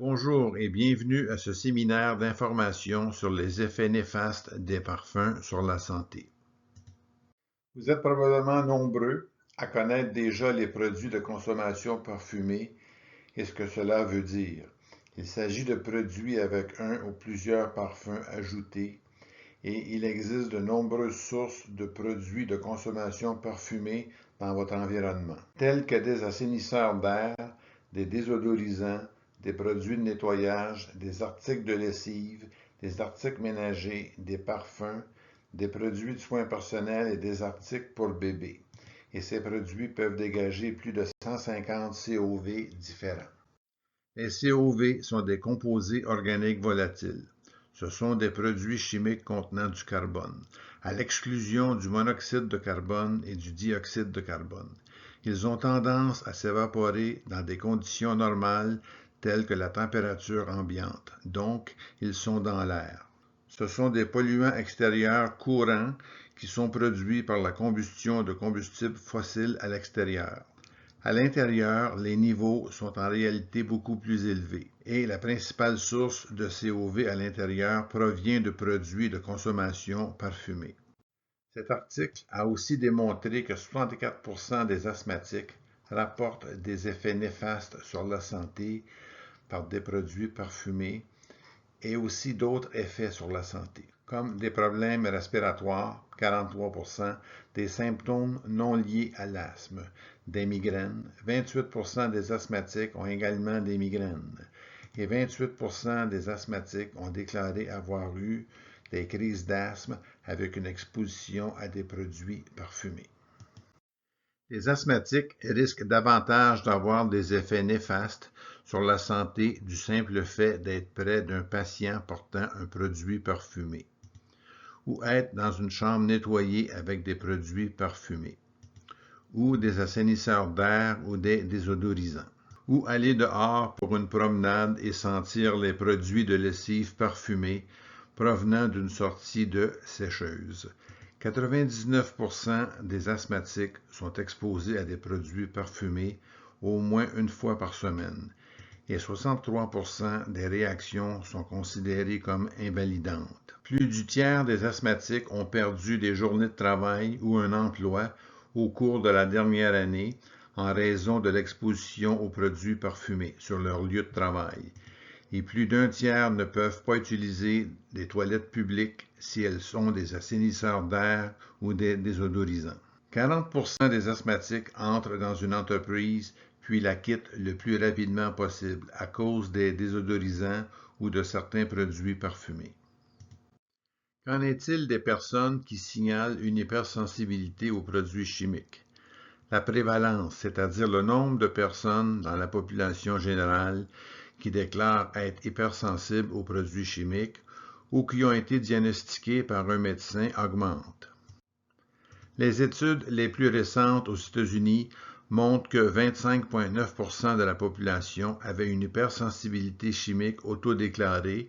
Bonjour et bienvenue à ce séminaire d'information sur les effets néfastes des parfums sur la santé. Vous êtes probablement nombreux à connaître déjà les produits de consommation parfumée et ce que cela veut dire. Il s'agit de produits avec un ou plusieurs parfums ajoutés et il existe de nombreuses sources de produits de consommation parfumée dans votre environnement, tels que des assainisseurs d'air, des désodorisants, des produits de nettoyage, des articles de lessive, des articles ménagers, des parfums, des produits de soins personnels et des articles pour bébés. Et ces produits peuvent dégager plus de 150 COV différents. Les COV sont des composés organiques volatiles. Ce sont des produits chimiques contenant du carbone, à l'exclusion du monoxyde de carbone et du dioxyde de carbone. Ils ont tendance à s'évaporer dans des conditions normales telles que la température ambiante, donc ils sont dans l'air. Ce sont des polluants extérieurs courants qui sont produits par la combustion de combustibles fossiles à l'extérieur. À l'intérieur, les niveaux sont en réalité beaucoup plus élevés et la principale source de COV à l'intérieur provient de produits de consommation parfumés. Cet article a aussi démontré que 64% des asthmatiques rapportent des effets néfastes sur la santé par des produits parfumés et aussi d'autres effets sur la santé, comme des problèmes respiratoires, 43%, des symptômes non liés à l'asthme, des migraines, 28% des asthmatiques ont également des migraines, et 28% des asthmatiques ont déclaré avoir eu des crises d'asthme avec une exposition à des produits parfumés. Les asthmatiques risquent davantage d'avoir des effets néfastes sur la santé du simple fait d'être près d'un patient portant un produit parfumé, ou être dans une chambre nettoyée avec des produits parfumés, ou des assainisseurs d'air ou des désodorisants, ou aller dehors pour une promenade et sentir les produits de lessive parfumés provenant d'une sortie de sécheuse. 99% des asthmatiques sont exposés à des produits parfumés au moins une fois par semaine et 63% des réactions sont considérées comme invalidantes. Plus du tiers des asthmatiques ont perdu des journées de travail ou un emploi au cours de la dernière année en raison de l'exposition aux produits parfumés sur leur lieu de travail. Et plus d'un tiers ne peuvent pas utiliser des toilettes publiques si elles sont des assainisseurs d'air ou des désodorisants. 40% des asthmatiques entrent dans une entreprise puis la quittent le plus rapidement possible à cause des désodorisants ou de certains produits parfumés. Qu'en est-il des personnes qui signalent une hypersensibilité aux produits chimiques? La prévalence, c'est-à-dire le nombre de personnes dans la population générale qui déclarent être hypersensibles aux produits chimiques ou qui ont été diagnostiqués par un médecin augmente. Les études les plus récentes aux États-Unis montrent que 25,9% de la population avait une hypersensibilité chimique autodéclarée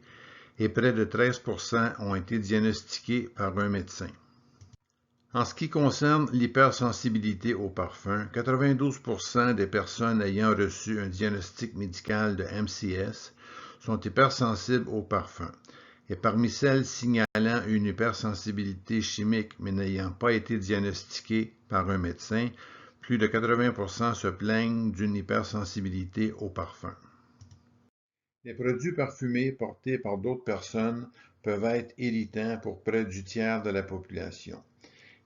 et près de 13% ont été diagnostiqués par un médecin. En ce qui concerne l'hypersensibilité aux parfums, 92% des personnes ayant reçu un diagnostic médical de MCS sont hypersensibles aux parfums. Et parmi celles signalant une hypersensibilité chimique mais n'ayant pas été diagnostiquées par un médecin, plus de 80% se plaignent d'une hypersensibilité aux parfums. Les produits parfumés portés par d'autres personnes peuvent être irritants pour près du tiers de la population.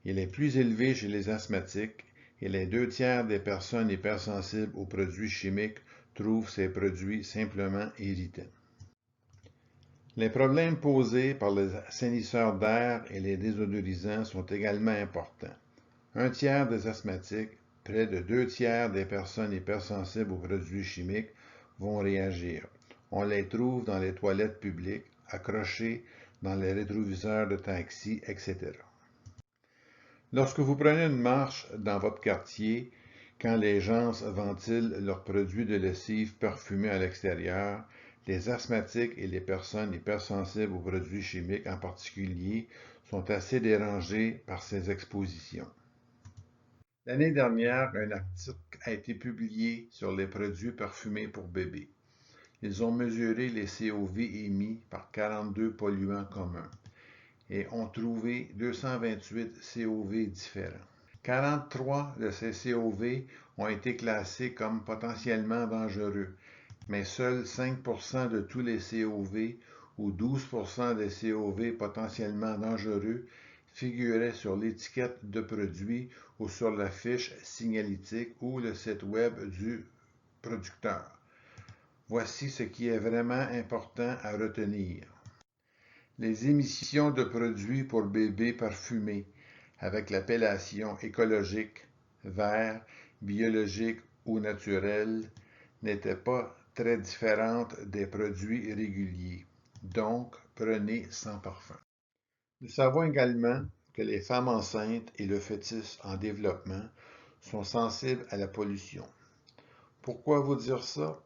Il est plus élevé chez les asthmatiques et les 2 tiers des personnes hypersensibles aux produits chimiques trouvent ces produits simplement irritants. Les problèmes posés par les assainisseurs d'air et les désodorisants sont également importants. Un tiers des asthmatiques, près de 2 tiers des personnes hypersensibles aux produits chimiques vont réagir. On les trouve dans les toilettes publiques, accrochés dans les rétroviseurs de taxi, etc. Lorsque vous prenez une marche dans votre quartier, quand les gens ventilent leurs produits de lessive parfumés à l'extérieur, les asthmatiques et les personnes hypersensibles aux produits chimiques en particulier sont assez dérangés par ces expositions. L'année dernière, un article a été publié sur les produits parfumés pour bébés. Ils ont mesuré les COV émis par 42 polluants communs et ont trouvé 228 COV différents. 43 de ces COV ont été classés comme potentiellement dangereux, mais seuls 5% de tous les COV ou 12% des COV potentiellement dangereux figuraient sur l'étiquette de produit ou sur la fiche signalétique ou le site web du producteur. Voici ce qui est vraiment important à retenir. Les émissions de produits pour bébés parfumés avec l'appellation écologique, vert, biologique ou naturel n'étaient pas très différentes des produits réguliers. Donc, prenez sans parfum. Nous savons également que les femmes enceintes et le fœtus en développement sont sensibles à la pollution. Pourquoi vous dire ça?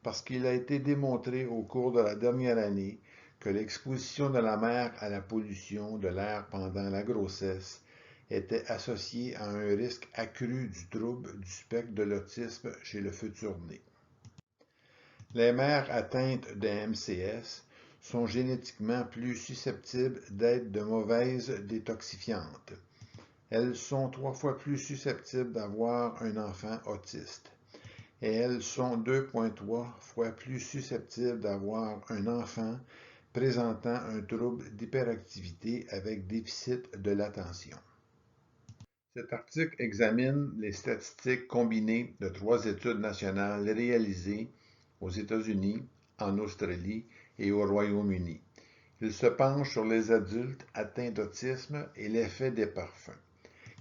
Parce qu'il a été démontré au cours de la dernière année que l'exposition de la mère à la pollution de l'air pendant la grossesse était associée à un risque accru du trouble du spectre de l'autisme chez le futur né. Les mères atteintes de MCS sont génétiquement plus susceptibles d'être de mauvaises détoxifiantes. Elles sont 3 fois plus susceptibles d'avoir un enfant autiste. Et elles sont 2,3 fois plus susceptibles d'avoir un enfant présentant un trouble d'hyperactivité avec déficit de l'attention. Cet article examine les statistiques combinées de 3 études nationales réalisées aux États-Unis, en Australie et au Royaume-Uni. Il se penche sur les adultes atteints d'autisme et l'effet des parfums.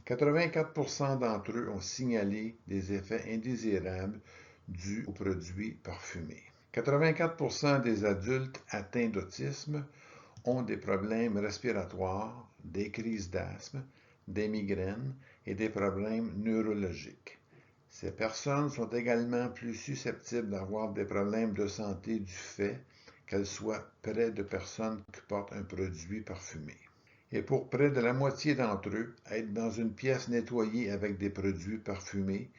84% d'entre eux ont signalé des effets indésirables dus aux produits parfumés. 84% des adultes atteints d'autisme ont des problèmes respiratoires, des crises d'asthme, des migraines et des problèmes neurologiques. Ces personnes sont également plus susceptibles d'avoir des problèmes de santé du fait qu'elles soient près de personnes qui portent un produit parfumé. Et pour près de la moitié d'entre eux, être dans une pièce nettoyée avec des produits parfumés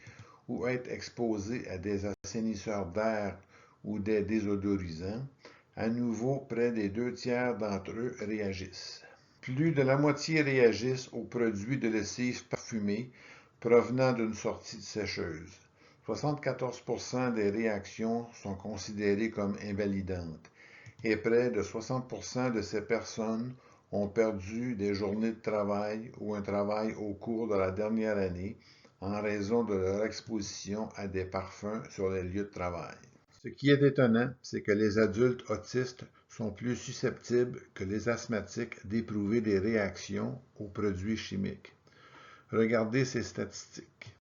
ou être exposé à des assainisseurs d'air ou des désodorisants, à nouveau près des 2 tiers d'entre eux réagissent. Plus de la moitié réagissent aux produits de lessive parfumés provenant d'une sortie de sécheuse. 74% des réactions sont considérées comme invalidantes et près de 60% de ces personnes ont perdu des journées de travail ou un travail au cours de la dernière année en raison de leur exposition à des parfums sur les lieux de travail. Ce qui est étonnant, c'est que les adultes autistes sont plus susceptibles que les asthmatiques d'éprouver des réactions aux produits chimiques. Regardez ces statistiques.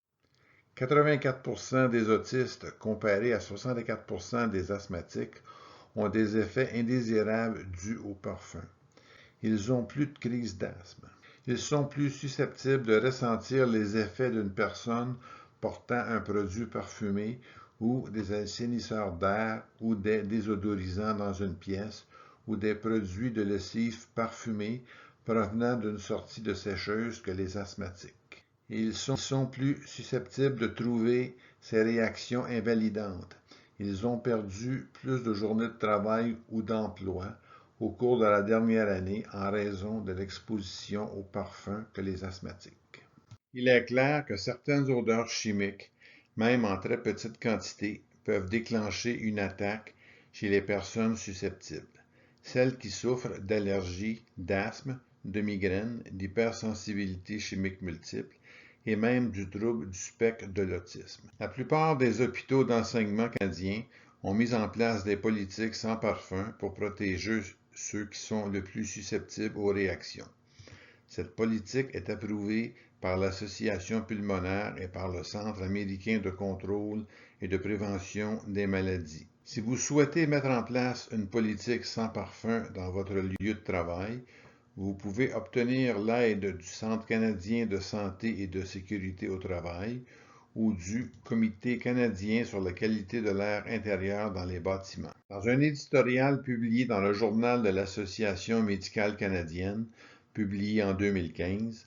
84% des autistes comparés à 64% des asthmatiques ont des effets indésirables dus au parfum. Ils ont plus de crise d'asthme. Ils sont plus susceptibles de ressentir les effets d'une personne portant un produit parfumé ou des assainisseurs d'air ou des désodorisants dans une pièce ou des produits de lessive parfumés provenant d'une sortie de sécheuse que les asthmatiques. Et ils sont plus susceptibles de trouver ces réactions invalidantes. Ils ont perdu plus de journées de travail ou d'emploi au cours de la dernière année en raison de l'exposition aux parfums que les asthmatiques. Il est clair que certaines odeurs chimiques, même en très petite quantité, peuvent déclencher une attaque chez les personnes susceptibles, celles qui souffrent d'allergies, d'asthme, de migraines, d'hypersensibilité chimique multiple et même du trouble du spectre de l'autisme. La plupart des hôpitaux d'enseignement canadiens ont mis en place des politiques sans parfum pour protéger ceux qui sont le plus susceptibles aux réactions. Cette politique est approuvée par l'Association pulmonaire et par le Centre américain de contrôle et de prévention des maladies. Si vous souhaitez mettre en place une politique sans parfum dans votre lieu de travail, vous pouvez obtenir l'aide du Centre canadien de santé et de sécurité au travail ou du Comité canadien sur la qualité de l'air intérieur dans les bâtiments. Dans un éditorial publié dans le Journal de l'Association médicale canadienne, publié en 2015,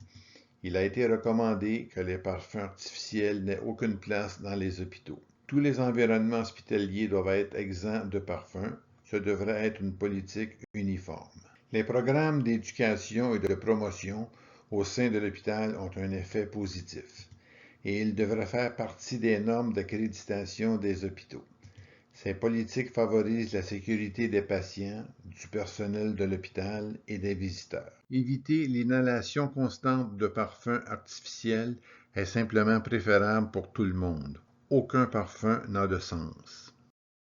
il a été recommandé que les parfums artificiels n'aient aucune place dans les hôpitaux. Tous les environnements hospitaliers doivent être exempts de parfums. Ce devrait être une politique uniforme. Les programmes d'éducation et de promotion au sein de l'hôpital ont un effet positif et ils devraient faire partie des normes d'accréditation des hôpitaux. Ces politiques favorisent la sécurité des patients, du personnel de l'hôpital et des visiteurs. Éviter l'inhalation constante de parfums artificiels est simplement préférable pour tout le monde. Aucun parfum n'a de sens.